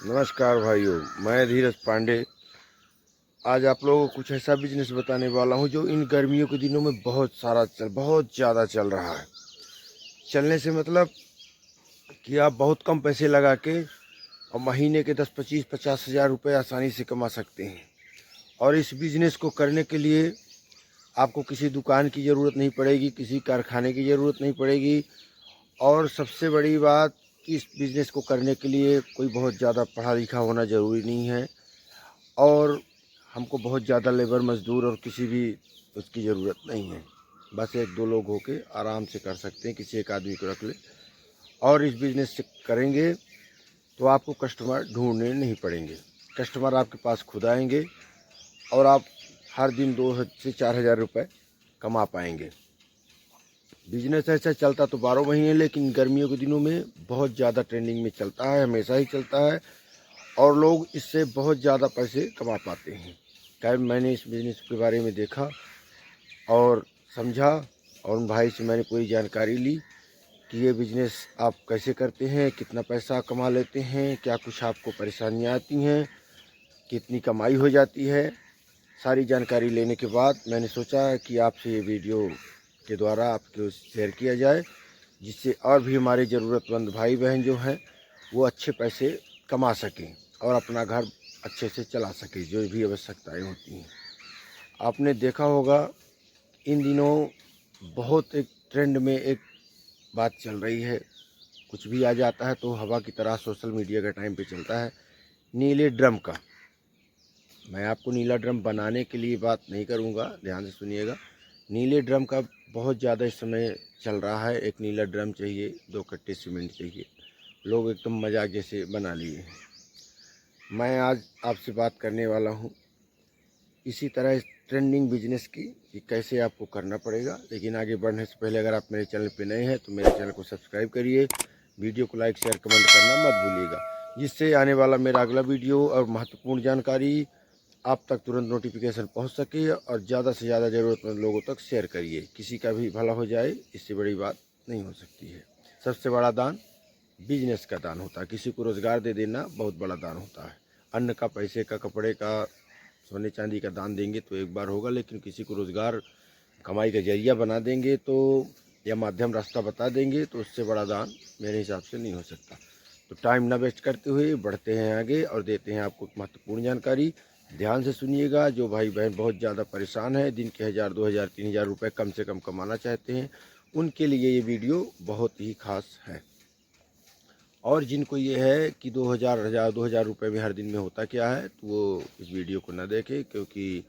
नमस्कार भाइयों, मैं धीरज पांडे आज आप लोगों को कुछ ऐसा बिजनेस बताने वाला हूं जो इन गर्मियों के दिनों में बहुत ज़्यादा चल रहा है। चलने से मतलब कि आप बहुत कम पैसे लगा के और महीने के 10-25-50 हज़ार रुपये आसानी से कमा सकते हैं। और इस बिज़नेस को करने के लिए आपको किसी दुकान की ज़रूरत नहीं पड़ेगी, किसी कारखाने की ज़रूरत नहीं पड़ेगी। और सबसे बड़ी बात, इस बिज़नेस को करने के लिए कोई बहुत ज़्यादा पढ़ा लिखा होना ज़रूरी नहीं है और हमको बहुत ज़्यादा लेबर मज़दूर और किसी भी उसकी ज़रूरत नहीं है। बस एक दो लोग होके आराम से कर सकते हैं, किसी एक आदमी को रख ले और इस बिज़नेस से करेंगे तो आपको कस्टमर ढूंढने नहीं पड़ेंगे। कस्टमर आपके पास खुद आएंगे और आप हर दिन 2 से 4 हज़ार रुपये कमा पाएंगे। बिजनेस ऐसा चलता तो 12 महीने, लेकिन गर्मियों के दिनों में बहुत ज़्यादा ट्रेंडिंग में चलता है, हमेशा ही चलता है और लोग इससे बहुत ज़्यादा पैसे कमा पाते हैं। खैर, मैंने इस बिज़नेस के बारे में देखा और समझा और उन भाई से मैंने पूरी जानकारी ली कि ये बिज़नेस आप कैसे करते हैं, कितना पैसा कमा लेते हैं, क्या कुछ आपको परेशानियाँ आती हैं, कितनी कमाई हो जाती है। सारी जानकारी लेने के बाद मैंने सोचा कि आपसे ये वीडियो के द्वारा आपको शेयर किया जाए, जिससे और भी हमारे ज़रूरतमंद भाई बहन जो हैं वो अच्छे पैसे कमा सकें और अपना घर अच्छे से चला सकें, जो भी आवश्यकताएं होती हैं। आपने देखा होगा इन दिनों बहुत एक ट्रेंड में एक बात चल रही है, कुछ भी आ जाता है तो हवा की तरह सोशल मीडिया का टाइम पे चलता है, नीले ड्रम का। मैं आपको नीला ड्रम बनाने के लिए बात नहीं करूँगा, ध्यान से सुनिएगा। नीले ड्रम का बहुत ज़्यादा इस समय चल रहा है। एक नीला ड्रम चाहिए, 2 कट्टे सीमेंट चाहिए, लोग एकदम मजाक जैसे बना लिए हैं। मैं आज आपसे बात करने वाला हूँ इसी तरह इस ट्रेंडिंग बिजनेस की कि कैसे आपको करना पड़ेगा। लेकिन आगे बढ़ने से पहले अगर आप मेरे चैनल पे नए हैं तो मेरे चैनल को सब्सक्राइब करिए, वीडियो को लाइक शेयर कमेंट करना मत भूलिएगा, जिससे आने वाला मेरा अगला वीडियो और महत्वपूर्ण जानकारी आप तक तुरंत नोटिफिकेशन पहुंच सके। और ज़्यादा से ज़्यादा ज़रूरतमंद लोगों तक शेयर करिए, किसी का भी भला हो जाए, इससे बड़ी बात नहीं हो सकती है। सबसे बड़ा दान बिजनेस का दान होता है, किसी को रोज़गार दे देना बहुत बड़ा दान होता है। अन्न का, पैसे का, कपड़े का, सोने चांदी का दान देंगे तो एक बार होगा, लेकिन किसी को रोज़गार कमाई का जरिया बना देंगे तो या माध्यम रास्ता बता देंगे तो उससे बड़ा दान मेरे हिसाब से नहीं हो सकता। तो टाइम ना वेस्ट करते हुए बढ़ते हैं आगे और देते हैं आपको महत्वपूर्ण जानकारी। ध्यान से सुनिएगा। जो भाई बहन बहुत ज़्यादा परेशान है, दिन के 1000, 2000, 3000 रुपये कम से कम कमाना चाहते हैं, उनके लिए ये वीडियो बहुत ही खास है। और जिनको ये है कि 2000 रुपये में हर दिन में होता क्या है, तो वो इस वीडियो को ना देखें, क्योंकि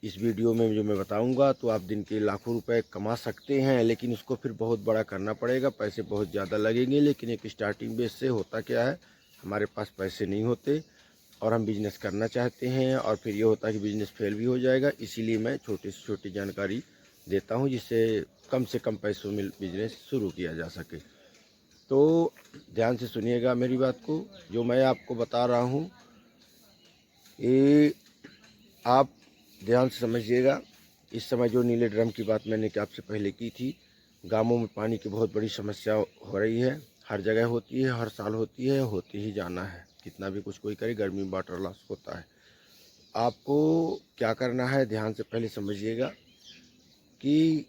इस वीडियो में जो मैं बताऊंगा तो आप दिन के लाखों रुपए कमा सकते हैं, लेकिन उसको फिर बहुत बड़ा करना पड़ेगा, पैसे बहुत ज़्यादा लगेंगे। लेकिन एक स्टार्टिंग बेस से होता क्या है, हमारे पास पैसे नहीं होते और हम बिज़नेस करना चाहते हैं और फिर ये होता है कि बिज़नेस फेल भी हो जाएगा। इसीलिए मैं छोटी से छोटी जानकारी देता हूँ, जिससे कम से कम पैसों में बिज़नेस शुरू किया जा सके। तो ध्यान से सुनिएगा मेरी बात को। जो मैं आपको बता रहा हूँ ये आप ध्यान से समझिएगा। इस समय जो नीले ड्रम की बात मैंने कि आपसे पहले की थी, गांवों में पानी की बहुत बड़ी समस्या हो रही है, हर जगह होती है, हर साल होती है, होती ही जाना है, कितना भी कुछ कोई करे, गर्मी में वाटर लॉस होता है। आपको क्या करना है, ध्यान से पहले समझिएगा कि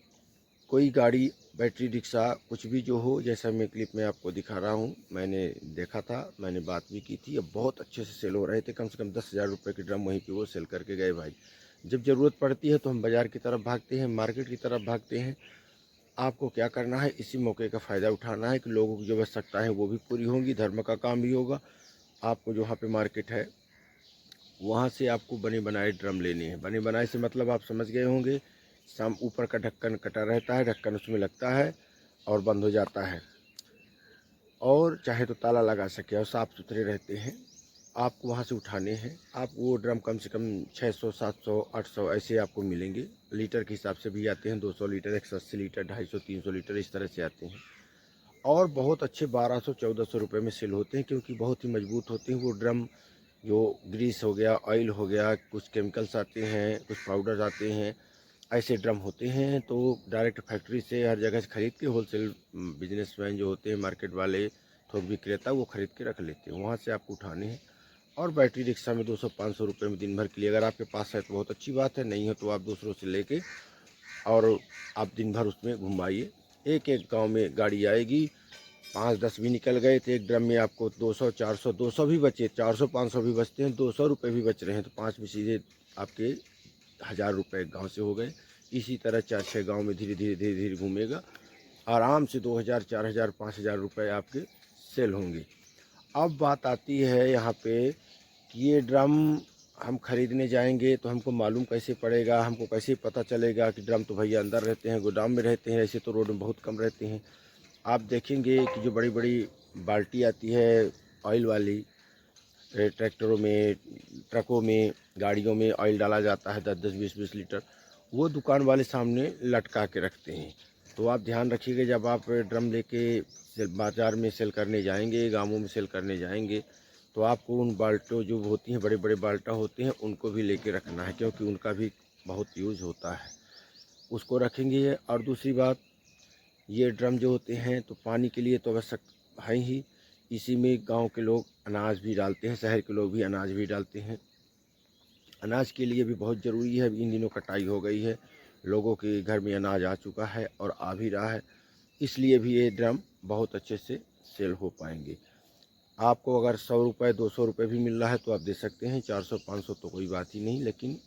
कोई गाड़ी, बैटरी रिक्शा, कुछ भी जो हो, जैसा मैं क्लिप में आपको दिखा रहा हूँ, मैंने देखा था, मैंने बात भी की थी, अब बहुत अच्छे से सेल हो रहे थे। कम से कम 10,000 रुपये के ड्रम वहीं पे वो सेल करके गए भाई। जब ज़रूरत पड़ती है तो हम बाज़ार की तरफ भागते हैं, मार्केट की तरफ भागते हैं। आपको क्या करना है, इसी मौके का फ़ायदा उठाना है कि लोगों की जो आवश्यकता है वो भी पूरी होंगी, धर्म का काम भी होगा। आपको जो वहाँ पे मार्केट है वहाँ से आपको बने बनाए ड्रम लेने हैं। बने बनाए से मतलब आप समझ गए होंगे, साम ऊपर का ढक्कन कटा रहता है, ढक्कन उसमें लगता है और बंद हो जाता है, और चाहे तो ताला लगा सके और साफ़ सुथरे रहते हैं। आपको वहाँ से उठाने हैं। आप वो ड्रम कम से कम 600, 700, 800 ऐसे आपको मिलेंगे। लीटर के हिसाब से भी आते हैं, 200 लीटर, 180 लीटर, 250, 300 लीटर, इस तरह से आते हैं। और बहुत अच्छे 1200, 1400 रुपये में सेल होते हैं, क्योंकि बहुत ही मजबूत होते हैं वो ड्रम। जो ग्रीस हो गया, ऑयल हो गया, कुछ केमिकल्स आते हैं, कुछ पाउडर आते हैं, ऐसे ड्रम होते हैं। तो डायरेक्ट फैक्ट्री से हर जगह से ख़रीद के होलसेल बिजनेसमैन जो होते हैं, मार्केट वाले, थोक विक्रेता वो खरीद के रख लेते हैं, वहाँ से आपको उठाने हैं। और बैटरी रिक्शा में 200-500 रुपये में दिन भर के लिए, अगर आपके पास है तो बहुत अच्छी बात है, नहीं है तो आप दूसरों से लेके और आप दिन भर उसमें घुमाइए। एक एक गांव में गाड़ी आएगी, 5-10 भी निकल गए तो एक ड्रम में आपको 200-400, 200 भी बचे, 400-500 भी बचते हैं, 200 रुपये भी बच रहे हैं तो 5 में सीधे आपके 1000 रुपये एक गाँव से हो गए। इसी तरह 4-6 गाँव में धीरे धीरे घूमेगा, आराम से 2000, 4000, 5000 रुपये आपके सेल होंगे। अब बात आती है यहाँ पे कि ये ड्रम हम खरीदने जाएंगे तो हमको मालूम कैसे पड़ेगा, हमको कैसे पता चलेगा कि ड्रम तो भैया अंदर रहते हैं, गोदाम में रहते हैं, ऐसे तो रोड में बहुत कम रहते हैं। आप देखेंगे कि जो बड़ी बड़ी बाल्टी आती है ऑयल वाली, ट्रैक्टरों में, ट्रकों में, गाड़ियों में ऑयल डाला जाता है 10-10, 20-20 लीटर, वो दुकान वाले सामने लटका के रखते हैं। तो आप ध्यान रखिएगा, जब आप ड्रम लेके बाज़ार में सेल करने जाएंगे, गाँवों में सेल करने जाएंगे, तो आपको उन बाल्टों जो होती हैं, बड़े बड़े बाल्टा होते हैं, उनको भी लेके रखना है, क्योंकि उनका भी बहुत यूज़ होता है, उसको रखेंगे। और दूसरी बात, ये ड्रम जो होते हैं तो पानी के लिए तो आवश्यक है ही, इसी में गांव के लोग अनाज भी डालते हैं, शहर के लोग भी अनाज भी डालते हैं। अनाज के लिए भी बहुत ज़रूरी है, इन दिनों कटाई हो गई है, लोगों के घर में अनाज आ चुका है और आ भी रहा है, इसलिए भी ये ड्रम बहुत अच्छे से सेल हो पाएंगे। आपको अगर 100 रुपये 200 रुपये भी मिल रहा है तो आप दे सकते हैं, 400-500 तो कोई बात ही नहीं, लेकिन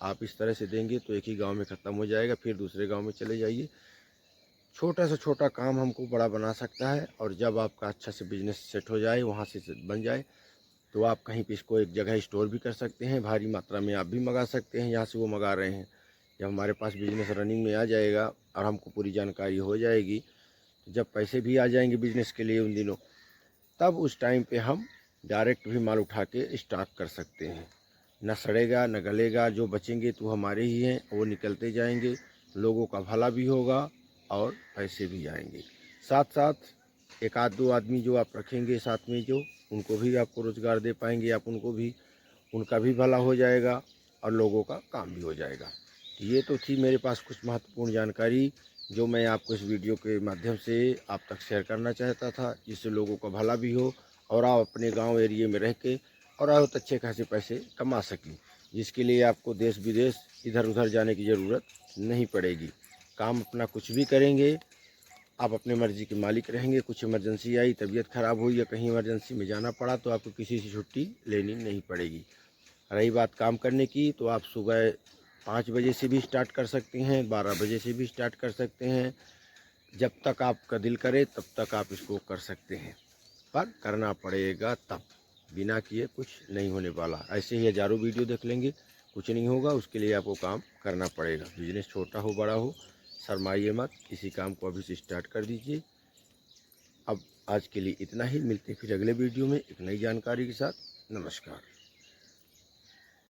आप इस तरह से देंगे तो एक ही गांव में ख़त्म हो जाएगा, फिर दूसरे गांव में चले जाइए। छोटा से छोटा काम हमको बड़ा बना सकता है, और जब आपका अच्छा से बिजनेस सेट हो जाए, वहाँ से बन जाए, तो आप कहीं पे इसको एक जगह स्टोर भी कर सकते हैं, भारी मात्रा में आप भी मंगा सकते हैं जहाँ से वो मंगा रहे हैं। जब हमारे पास बिजनेस रनिंग में आ जाएगा और हमको पूरी जानकारी हो जाएगी, जब पैसे भी आ जाएंगे बिजनेस के लिए उन दिनों, तब उस टाइम पे हम डायरेक्ट भी माल उठा के स्टॉक कर सकते हैं। न सड़ेगा न गलेगा, जो बचेंगे तो हमारे ही हैं, वो निकलते जाएंगे, लोगों का भला भी होगा और पैसे भी आएंगे। साथ साथ एक आध दो आदमी जो आप रखेंगे साथ में, जो उनको भी आपको रोज़गार दे पाएंगे, आप उनको भी, उनका भी भला हो जाएगा और लोगों का काम भी हो जाएगा। ये तो थी मेरे पास कुछ महत्वपूर्ण जानकारी जो मैं आपको इस वीडियो के माध्यम से आप तक शेयर करना चाहता था, जिससे लोगों का भला भी हो और आप अपने गांव एरिए में रह के और बहुत अच्छे खासे पैसे कमा सकें, जिसके लिए आपको देश विदेश इधर उधर जाने की ज़रूरत नहीं पड़ेगी। काम अपना कुछ भी करेंगे, आप अपने मर्ज़ी के मालिक रहेंगे। कुछ इमरजेंसी आई, तबीयत ख़राब हुई या कहीं इमरजेंसी में जाना पड़ा तो आपको किसी से छुट्टी लेनी नहीं पड़ेगी। रही बात काम करने की, तो आप सुबह 5 बजे से भी स्टार्ट कर सकते हैं, 12 बजे से भी स्टार्ट कर सकते हैं, जब तक आपका दिल करे तब तक आप इसको कर सकते हैं, पर करना पड़ेगा तब, बिना किए कुछ नहीं होने वाला। ऐसे ही हज़ारों वीडियो देख लेंगे, कुछ नहीं होगा, उसके लिए आपको काम करना पड़ेगा। बिजनेस छोटा हो बड़ा हो, शर्माइए मत, किसी काम को अभी से स्टार्ट कर दीजिए। अब आज के लिए इतना ही, मिलते हैं फिर अगले वीडियो में एक नई जानकारी के साथ। नमस्कार।